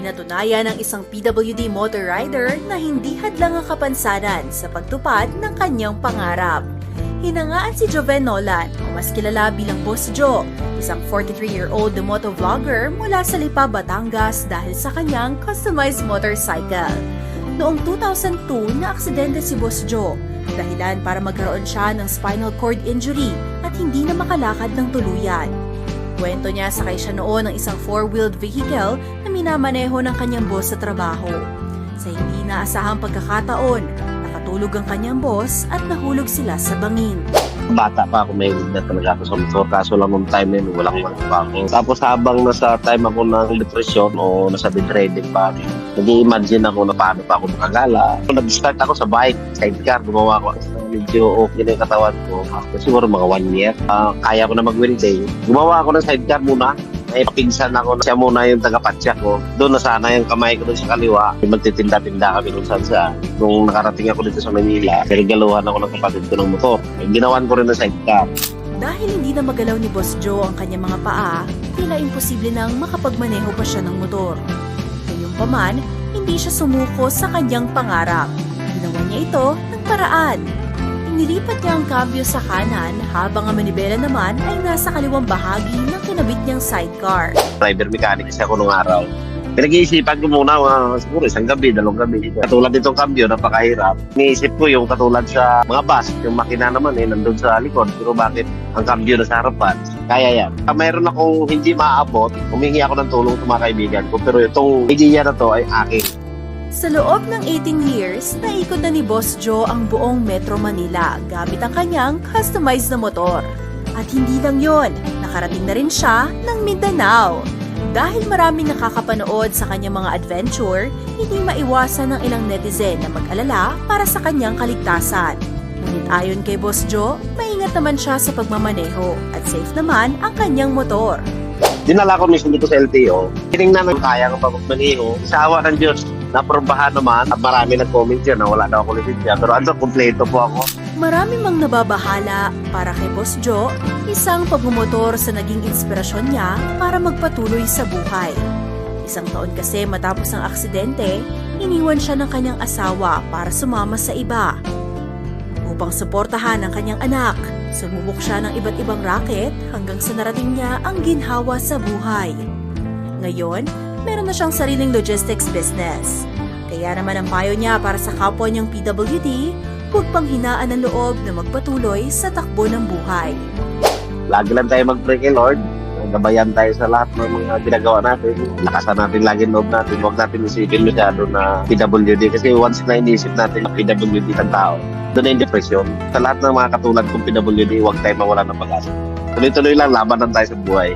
Pinatunayan ng isang PWD motor rider na hindi hadlang ang kapansanan sa pagtupad ng kanyang pangarap. Hinangaan si Joven Nolan, o mas kilala bilang Boss Joe, isang 43-year-old motovlogger mula sa Lipa, Batangas dahil sa kanyang customized motorcycle. Noong 2002, na-aksidente si Boss Joe, dahilan para magkaroon siya ng spinal cord injury at hindi na makalakad ng tuluyan. Kwento niya, sakay siya noon ng isang four-wheeled vehicle na minamaneho ng kanyang boss sa trabaho. Sa hindi naasahang pagkakataon, nakatulog ang kanyang boss at nahulog sila sa bangin. Bata pa ako, may na talaga ako sa motor. Kaso lang nung time na yun, walang pa ako. Tapos habang nasa time ako ng depression o nasa bedridden pa, nag-i-imagine ako na paano pa ako makagala. Nag-start ako sa bike, sidecar, gumawa ko. Medyo okay na yung katawan ko. After siguro mga 1 year, kaya ko na mag-welding. Gumawa ako ng sidecar muna. May pinsan ako na siya muna yung tagapatya ko. Doon nasana yung kamay ko doon sa kaliwa. Magtitinda-tinda kami doon sa nung nakarating ako dito sa Manila. Regaluhan ako ng kapatid ko ng motor. Ginawan ko rin ng sidecar. Dahil hindi na magalaw ni Boss Joe ang kanyang mga paa, tila imposible nang makapagmaneho pa siya ng motor. Gayunpaman, hindi siya sumuko sa kanyang pangarap. Ginawa niya ito ng paraan. Nilipat niya ang kambyo sa kanan habang ang manibela naman ay nasa kaliwang bahagi ng kinabit niyang sidecar. Driver mechanic kasi ako nung araw. Pinag-iisipan ko muna, siguro isang gabi, 2 gabi. Katulad nitong kambyo, napakahirap. Iniisip ko yung katulad sa mga bus, yung makina naman nandun sa likod. Pero bakit ang kambyo na sa harapan? Kaya yan. Mayroon akong hindi maaabot, humingi ako ng tulong sa mga kaibigan ko. Pero itong idea na to ay akin. Sa loob ng 18 years, naikot na ni Boss Joe ang buong Metro Manila gamit ang kanyang customized na motor. At hindi lang yon, nakarating na rin siya ng Mindanao. Dahil maraming nakakapanood sa kanyang mga adventure, hindi maiwasan ng ilang netizen na mag-alala para sa kanyang kaligtasan. Ngunit ayon kay Boss Joe, maingat naman siya sa pagmamaneho at safe naman ang kanyang motor. Dinala ko mismo dito sa LTO. Tinignan na kaya ko pa magmaneho. Sa awa ng Diyos, naprobahan naman at marami nag-comment yan na wala daw ako lisensya. Pero kompleto po ako. Marami mang nababahala para kay Boss Joe, isang pagmumotor sa naging inspirasyon niya para magpatuloy sa buhay. Isang taon kasi matapos ang aksidente, iniwan siya ng kanyang asawa para sumama sa iba. Upang suportahan ang kanyang anak, sumubok siya ng iba't ibang racket hanggang sa narating niya ang ginhawa sa buhay. Ngayon, meron na siyang sariling logistics business. Kaya naman ang payo niya para sa kapwa niyang PWD, huwag panghinaan ng loob na magpatuloy sa takbo ng buhay. Lagi lang tayo mag-pray kay Lord. Gabayan tayo sa lahat ng mga ginagawa natin. Lakasan natin lagi loob natin. Huwag natin isipin masyado na PWD. Kasi once na inisip natin na PWD ang tao, doon na yung depression. Sa lahat ng mga katulad kong PWD, huwag tayo mawala ng pag-asa. Tuloy-tuloy lang, labanan tayo sa buhay.